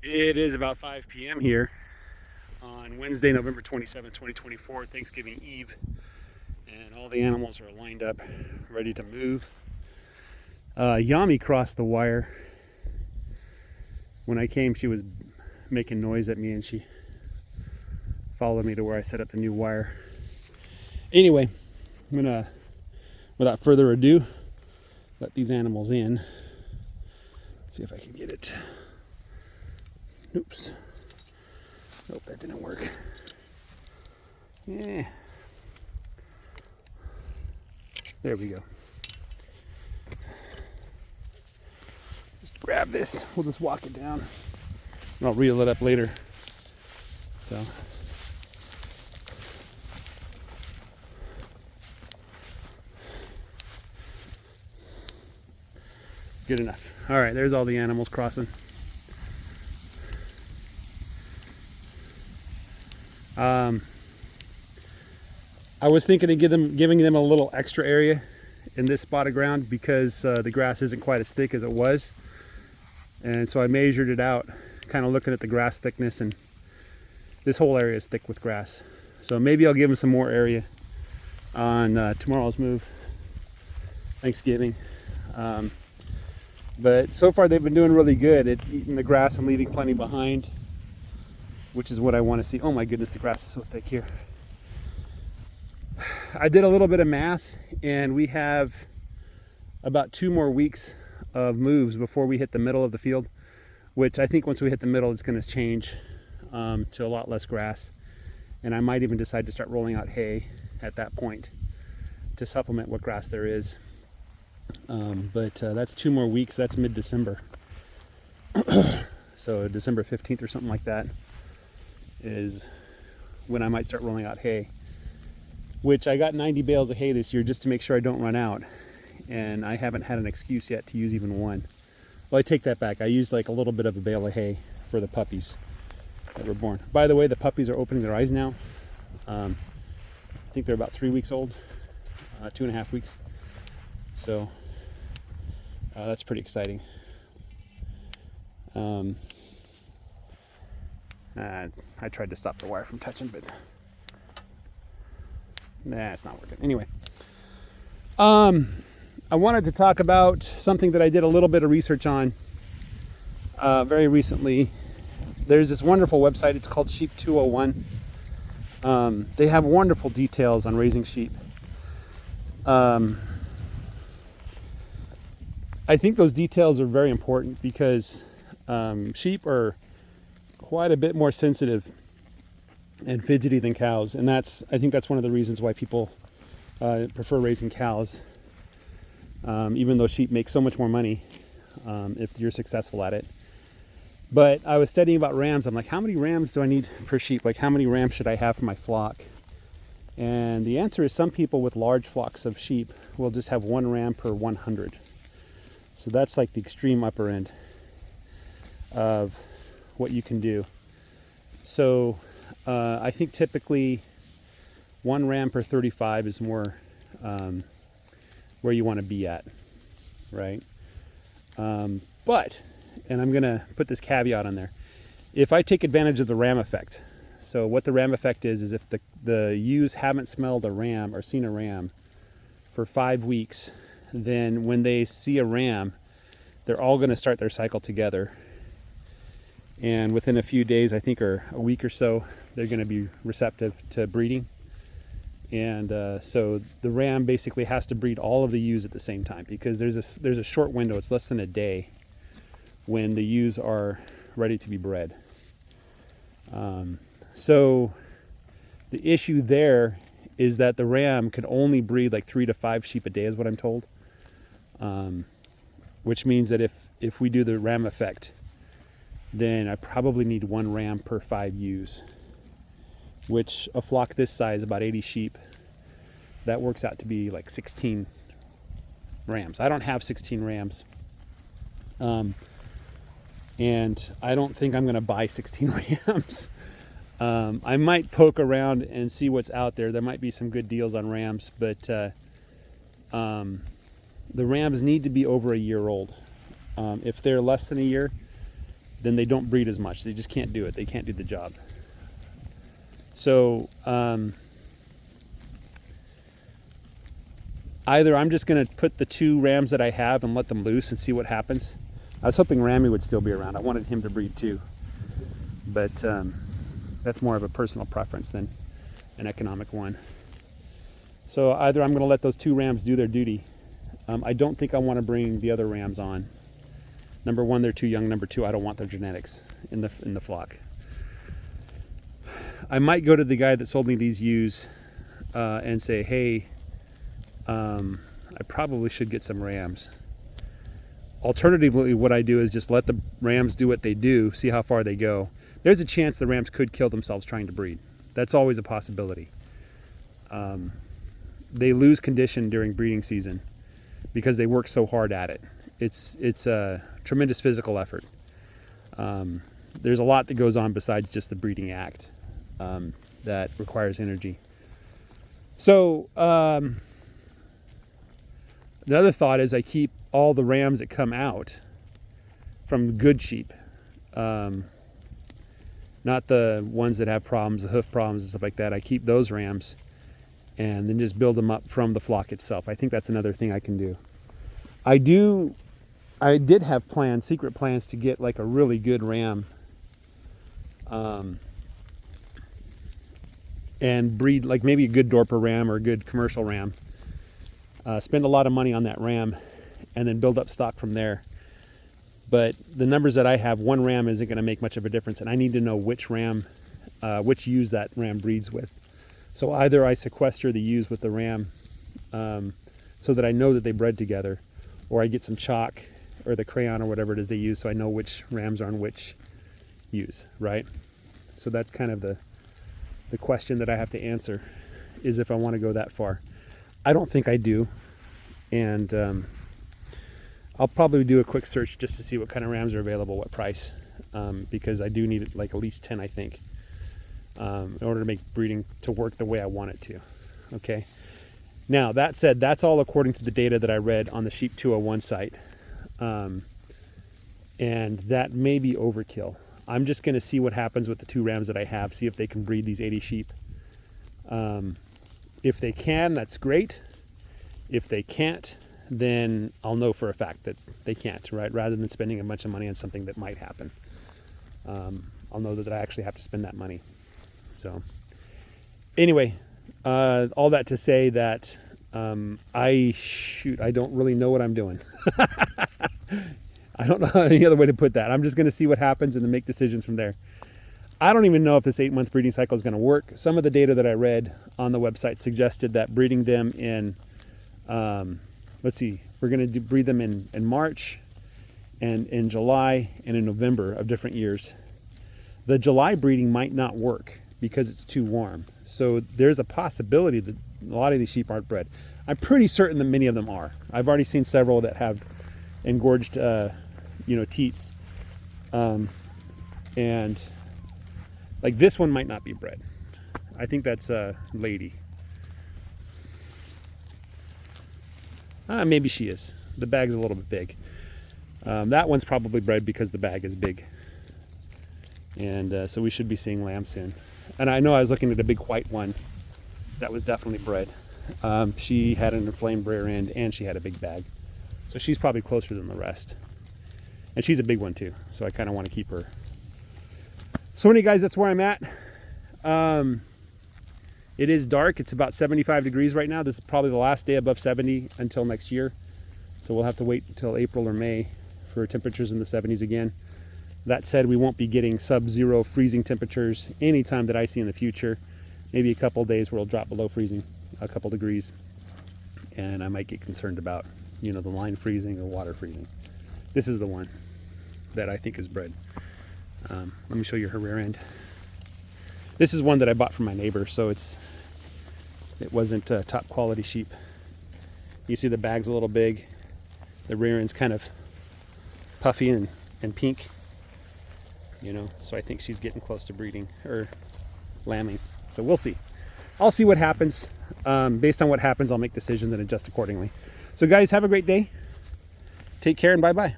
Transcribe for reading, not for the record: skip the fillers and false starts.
It is about 5 p.m. here on Wednesday, November 27th, 2024, Thanksgiving Eve, and all the animals are lined up, ready to move. Yami crossed the wire. When I came, she was making noise at me, and she followed me to where I set up the new wire. Anyway, I'm gonna, without further ado, let these animals in. Let's see if I can get it. Oops. Nope, that didn't work. Yeah. There we go. Just grab this. We'll just walk it down. And I'll reel it up later. So. Good enough. All right, there's all the animals crossing. I was thinking of giving them a little extra area in this spot of ground because the grass isn't quite as thick as it was. And so I measured it out, kind of looking at the grass thickness, and this whole area is thick with grass. So maybe I'll give them some more area on tomorrow's move, Thanksgiving. But so far they've been doing really good at eating the grass and leaving plenty behind, which is what I want to see. Oh my goodness, the grass is so thick here. I did a little bit of math, and we have about 2 more weeks of moves before we hit the middle of the field, which I think once we hit the middle, it's going to change to a lot less grass. And I might even decide to start rolling out hay at that point to supplement what grass there is. But that's 2 more weeks. That's mid-December. So December 15th or something like that is when I might start rolling out hay, which I got 90 bales of hay this year just to make sure I don't run out. And I haven't had an excuse yet to use even one. Well, I take that back. I used like a little bit of a bale of hay for the puppies that were born. By the way, the puppies are opening their eyes now. I think they're about 3 weeks old, 2.5 weeks. So that's pretty exciting. I tried to stop the wire from touching, but nah, it's not working. Anyway, I wanted to talk about something that I did a little bit of research on very recently. There's this wonderful website. It's called Sheep 201. They have wonderful details on raising sheep. I think those details are very important because sheep are quite a bit more sensitive and fidgety than cows, and I think that's one of the reasons why people prefer raising cows, even though sheep make so much more money if you're successful at it. But I was studying about rams. I'm like, how many rams do I need per sheep? Like, how many rams should I have for my flock? And the answer is some people with large flocks of sheep will just have 1 ram per 100. So that's like the extreme upper end of what you can do. So I think typically 1 ram per 35 is more where you want to be at, right? But, and I'm going to put this caveat on there, if I take advantage of the ram effect, so what the ram effect is if the ewes haven't smelled a ram or seen a ram for 5 weeks, then when they see a ram, they're all going to start their cycle together. And within a few days, I think, or a week or so, they're going to be receptive to breeding. And so the ram basically has to breed all of the ewes at the same time because there's a short window. It's less than a day when the ewes are ready to be bred. So the issue there is that the ram can only breed like 3 to 5 sheep a day, is what I'm told. Which means that if we do the ram effect, then I probably need 1 ram per 5 ewes, which a flock this size, about 80 sheep, that works out to be like 16 rams. I don't have 16 rams. And I don't think I'm going to buy 16 rams. I might poke around and see what's out there. There might be some good deals on rams, but the rams need to be over a year old. If they're less than a year, then they don't breed as much. They just can't do it. They can't do the job. So either I'm just going to put the 2 rams that I have and let them loose and see what happens. I was hoping Rammy would still be around. I wanted him to breed too. But that's more of a personal preference than an economic one. So either I'm going to let those 2 rams do their duty. I don't think I want to bring the other rams on. Number 1, they're too young. Number 2, I don't want their genetics in the flock. I might go to the guy that sold me these ewes and say, hey, I probably should get some rams. Alternatively, what I do is just let the rams do what they do, see how far they go. There's a chance the rams could kill themselves trying to breed. That's always a possibility. They lose condition during breeding season because they work so hard at it. It's a tremendous physical effort. There's a lot that goes on besides just the breeding act that requires energy. So the other thought is I keep all the rams that come out from good sheep, not the ones that have problems, the hoof problems and stuff like that. I keep those rams and then just build them up from the flock itself. I think that's another thing I can do. I did have plans, secret plans, to get like a really good ram and breed like maybe a good Dorper ram or a good commercial ram. Spend a lot of money on that ram and then build up stock from there. But the numbers that I have, 1 ram isn't going to make much of a difference, and I need to know which ram, which ewes that ram breeds with. So either I sequester the ewes with the ram so that I know that they bred together, or I get some chalk or the crayon or whatever it is they use so I know which rams are on which ewes, right? So that's kind of the question that I have to answer, is if I want to go that far. I don't think I do, and I'll probably do a quick search just to see what kind of rams are available, what price, because I do need like at least 10, I think, in order to make breeding to work the way I want it to. Okay. Now, that said, that's all according to the data that I read on the Sheep 201 site, and that may be overkill. I'm just going to see what happens with the 2 rams that I have, see if they can breed these 80 sheep. If they can, that's great. If they can't, then I'll know for a fact that they can't, right? Rather than spending a bunch of money on something that might happen. I'll know that I actually have to spend that money. So anyway, all that to say that I don't really know what I'm doing. I don't know any other way to put that. I'm just going to see what happens and then make decisions from there. I don't even know if this 8-month breeding cycle is going to work. Some of the data that I read on the website suggested that breeding them in, let's see, we're going to breed them in March and in July and in November of different years. The July breeding might not work because it's too warm. So there's a possibility that a lot of these sheep aren't bred. I'm pretty certain that many of them are. I've already seen several that have engorged, teats. And like this one might not be bred. I think that's a lady. Maybe she is. The bag's a little bit big. That one's probably bred because the bag is big. And so we should be seeing lambs soon. And I know I was looking at a big white one that was definitely bred. She had an inflamed rear end and she had a big bag. So she's probably closer than the rest. And she's a big one too, so I kind of want to keep her. So anyway, guys, that's where I'm at. It is dark. It's about 75 degrees right now. This is probably the last day above 70 until next year. So we'll have to wait until April or May for temperatures in the 70s again. That said, we won't be getting sub-zero freezing temperatures anytime that I see in the future. Maybe a couple days where it'll drop below freezing, a couple degrees. And I might get concerned about, the line freezing or water freezing. This is the one that I think is bred. Let me show you her rear end. This is one that I bought from my neighbor, so it wasn't top quality sheep. You see the bag's a little big. The rear end's kind of puffy and pink. So I think she's getting close to breeding or lambing. So we'll see. I'll see what happens. Based on what happens, I'll make decisions and adjust accordingly. So guys, have a great day. Take care and bye-bye.